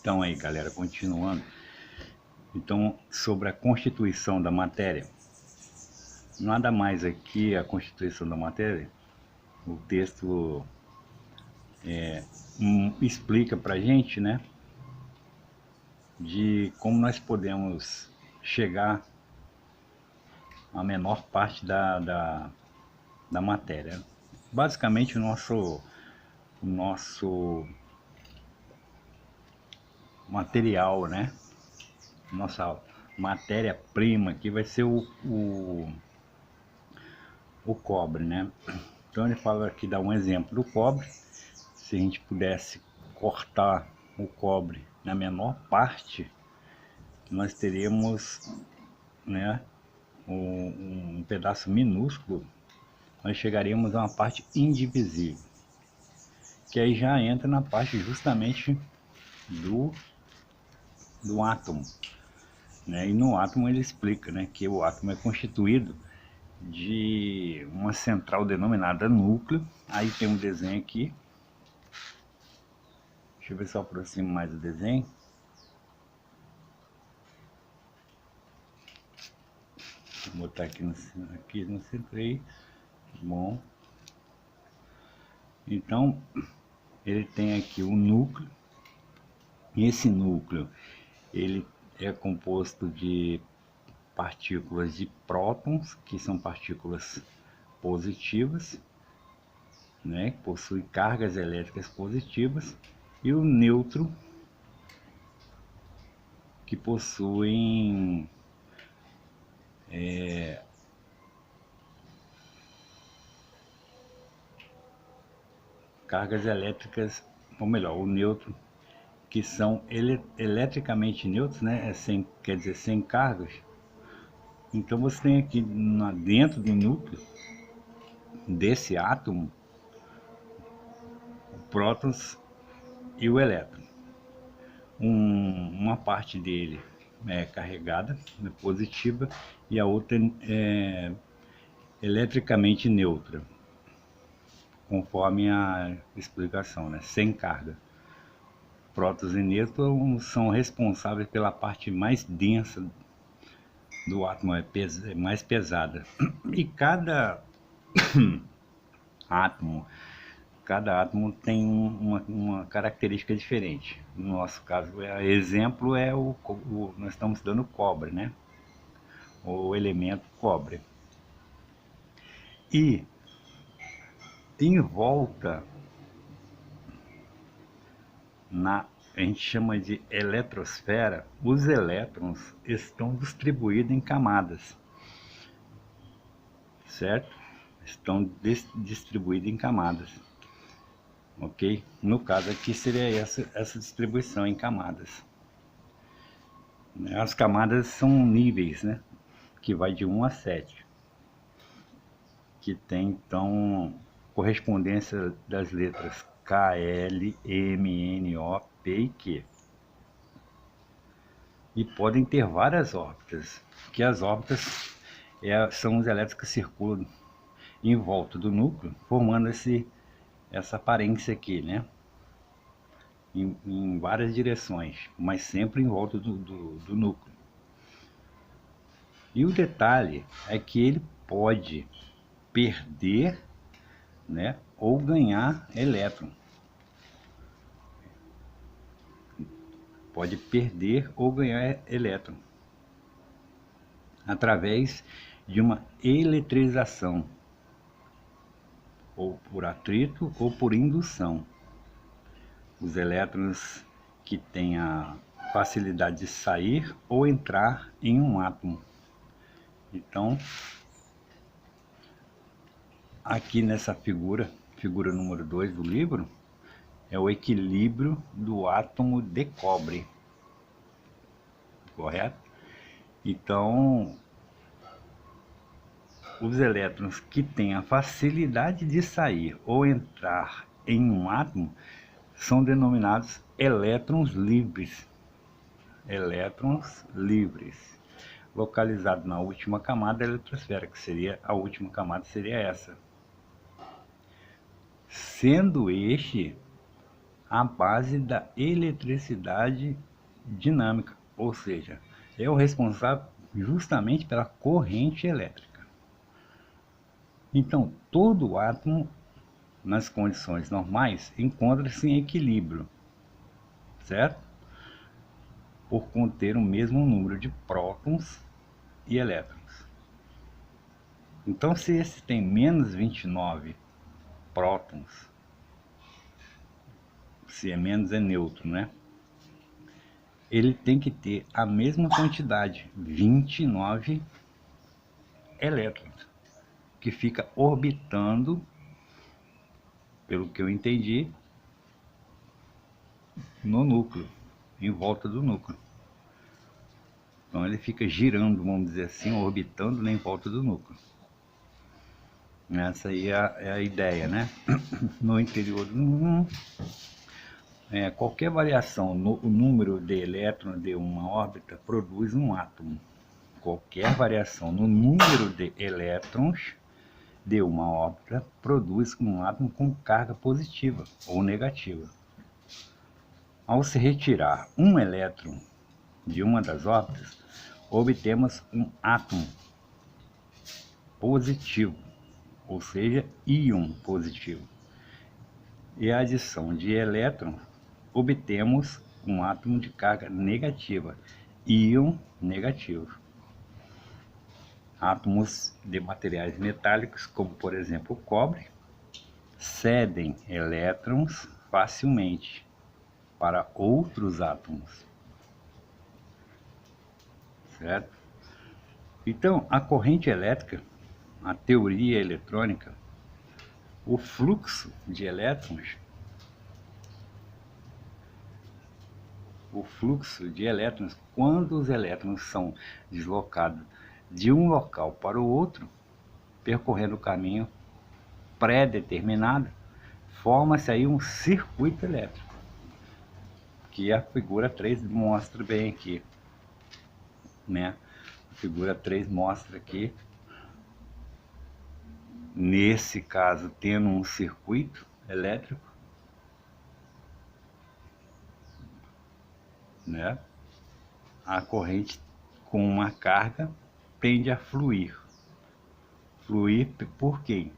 Então aí, galera, continuando. Então, sobre a constituição da matéria. Nada mais aqui a constituição da matéria. O texto explica pra gente, né, de como nós podemos chegar à menor parte da matéria. Basicamente o nosso material, né? Nossa matéria-prima aqui vai ser o cobre, né? Então ele fala aqui, dá um exemplo do cobre. Se a gente pudesse cortar o cobre na menor parte, nós teríamos, né, um pedaço minúsculo, nós chegaríamos a uma parte indivisível, que aí já entra na parte justamente do átomo, né? E no átomo ele explica, né, que o átomo é constituído de uma central denominada núcleo. Aí tem um desenho aqui, deixa eu ver se eu aproximo mais o desenho. Vou botar aqui no centro aí. Bom, então ele tem aqui o núcleo, e esse núcleo ele é composto de partículas de prótons, que são partículas positivas, né, que possuem cargas elétricas positivas, e o nêutron, que possuem cargas elétricas, ou melhor, o nêutron, que são eletricamente neutros, né, quer dizer, sem cargas. Então você tem aqui dentro do núcleo desse átomo o prótons e o elétron. Uma parte dele é carregada, é positiva, e a outra é eletricamente neutra, conforme a explicação, né? Sem carga. Prótons e nêutrons são responsáveis pela parte mais densa do átomo, é mais pesada. E átomo cada átomo tem uma característica diferente. No nosso caso, exemplo é nós estamos dando cobre, né? O elemento cobre. E em volta, a gente chama de eletrosfera, os elétrons estão distribuídos em camadas, certo? Estão distribuídos em camadas. Ok? No caso aqui seria essa distribuição em camadas. As camadas são níveis, né? Que vai de 1 a 7. Que tem então correspondência das letras K, L, M, N, O, P e Q. E podem ter várias órbitas, que as órbitas são os elétrons que circulam em volta do núcleo, formando essa aparência aqui, né? Em várias direções, mas sempre em volta do núcleo. E o detalhe é que ele pode perder, né, ou ganhar elétron. Pode perder ou ganhar elétron através de uma eletrização, ou por atrito ou por indução. Os elétrons que têm a facilidade de sair ou entrar em um átomo. Então, aqui nessa figura número 2 do livro, é o equilíbrio do átomo de cobre, correto? Então, os elétrons que têm a facilidade de sair ou entrar em um átomo são denominados elétrons livres. Elétrons livres, localizado na última camada da eletrosfera, que seria a última camada, seria essa. Sendo este à base da eletricidade dinâmica, ou seja, é o responsável justamente pela corrente elétrica. Então, todo átomo, nas condições normais, encontra-se em equilíbrio, certo? Por conter o mesmo número de prótons e elétrons. Então, se esse tem menos 29 prótons, se é menos é neutro, né? Ele tem que ter a mesma quantidade, 29 elétrons, que fica orbitando, pelo que eu entendi, no núcleo, em volta do núcleo. Então ele fica girando, vamos dizer assim, orbitando em volta do núcleo. Essa aí é a ideia, né? No interior do qualquer variação no número de elétrons de uma órbita produz um átomo. Qualquer variação no número de elétrons de uma órbita produz um átomo com carga positiva ou negativa. Ao se retirar um elétron de uma das órbitas, obtemos um átomo positivo, ou seja, íon positivo. E a adição de elétrons, obtemos um átomo de carga negativa, íon negativo. Átomos de materiais metálicos, como por exemplo o cobre, cedem elétrons facilmente para outros átomos, certo? Então, a corrente elétrica, a teoria eletrônica, o fluxo de elétrons, quando os elétrons são deslocados de um local para o outro, percorrendo o caminho pré-determinado, forma-se aí um circuito elétrico, que a figura 3 mostra bem aqui, né? A figura 3 mostra aqui, nesse caso, tendo um circuito elétrico, né? A corrente com uma carga tende a fluir. Fluir por quem?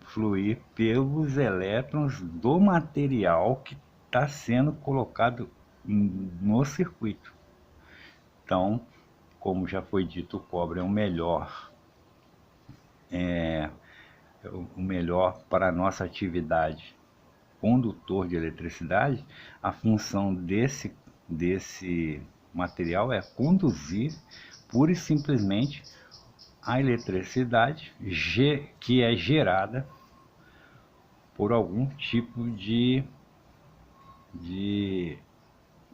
Fluir pelos elétrons do material que está sendo colocado no circuito. Então, como já foi dito, o cobre é o melhor para a nossa atividade condutor de eletricidade. A função desse material é conduzir pura e simplesmente a eletricidade que é gerada por algum tipo de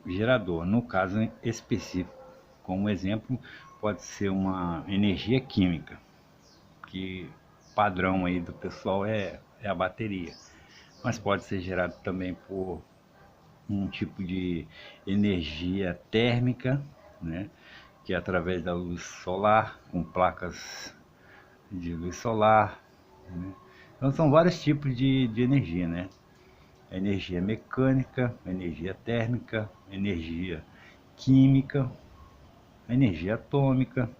gerador. No caso específico, como exemplo, pode ser uma energia química, que padrão aí do pessoal é a bateria, mas pode ser gerado também por um tipo de energia térmica, né, que é através da luz solar, com placas de luz solar, né? Então são vários tipos de energia, né? Energia mecânica, energia térmica, energia química, energia atômica,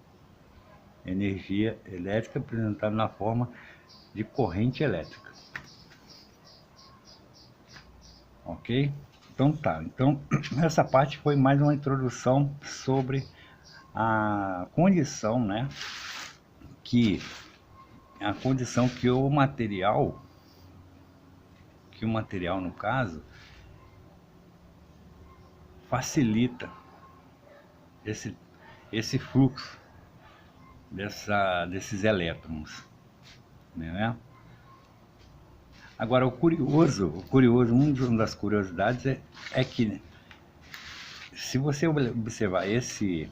energia elétrica apresentada na forma de corrente elétrica. Ok? Então tá, então essa parte foi mais uma introdução sobre a condição, né, que o material no caso facilita esse fluxo desses elétrons, né? Agora, uma das curiosidades é que, se você observar esse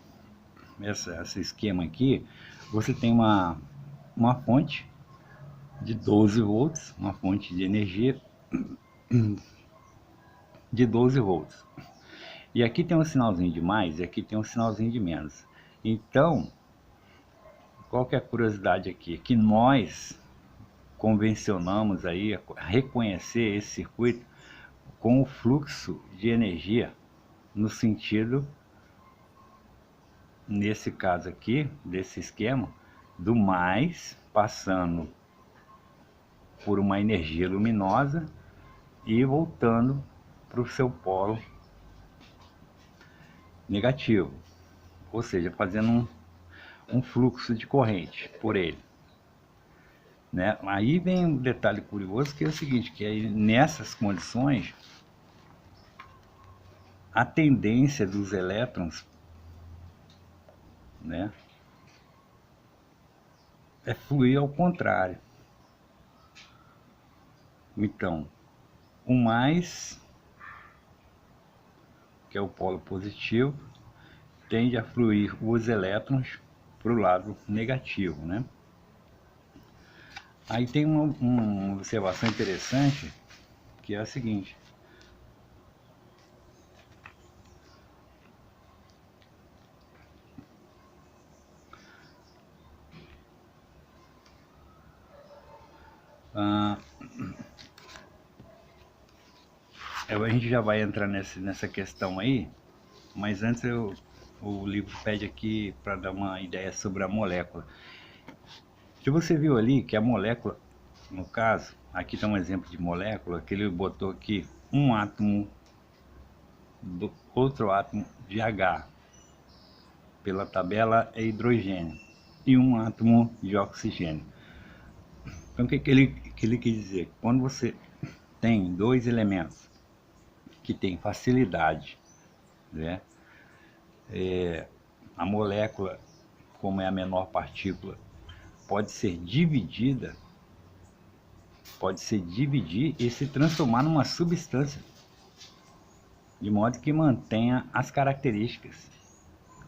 esquema aqui, você tem uma fonte de 12 volts, uma fonte de energia de 12 volts. E aqui tem um sinalzinho de mais e aqui tem um sinalzinho de menos. Então, qual que é a curiosidade aqui? Que nós convencionamos aí a reconhecer esse circuito com o fluxo de energia no sentido, nesse caso aqui, desse esquema, do mais passando por uma energia luminosa e voltando para o seu polo negativo, ou seja, fazendo um fluxo de corrente por ele, né? Aí vem um detalhe curioso, que é o seguinte, que aí nessas condições a tendência dos elétrons, né, é fluir ao contrário. Então, o mais, que é o polo positivo, tende a fluir os elétrons para o lado negativo, né? Aí tem uma observação interessante, que é a seguinte: a gente já vai entrar nessa questão aí, mas antes o livro pede aqui para dar uma ideia sobre a molécula. Se você viu ali que a molécula, no caso, aqui está um exemplo de molécula, que ele botou aqui um átomo do outro átomo de H, pela tabela é hidrogênio, e um átomo de oxigênio. Então o que ele quis dizer? Quando você tem dois elementos que têm facilidade, né, a molécula, como é a menor partícula, pode se dividir e se transformar numa substância, de modo que mantenha as características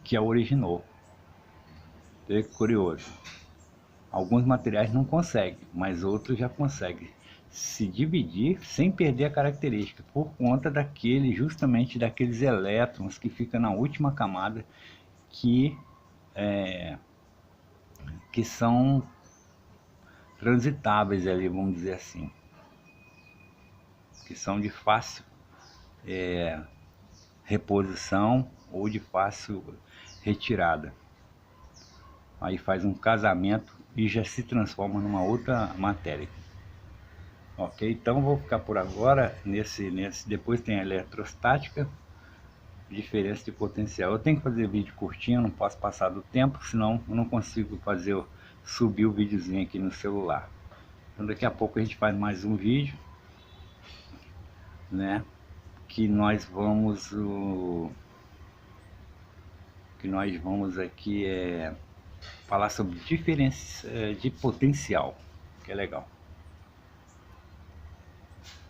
que a originou. É curioso. Alguns materiais não conseguem, mas outros já conseguem se dividir sem perder a característica, por conta justamente daqueles elétrons que ficam na última camada, que são transitáveis ali, vamos dizer assim, que são de fácil reposição ou de fácil retirada. Aí faz um casamento e já se transforma numa outra matéria. Ok, então vou ficar por agora depois tem a eletrostática, diferença de potencial. Eu tenho que fazer vídeo curtinho, não posso passar do tempo, senão eu não consigo subir o videozinho aqui no celular. Então daqui a pouco a gente faz mais um vídeo, né, que nós vamos aqui falar sobre diferenças de potencial, que é legal.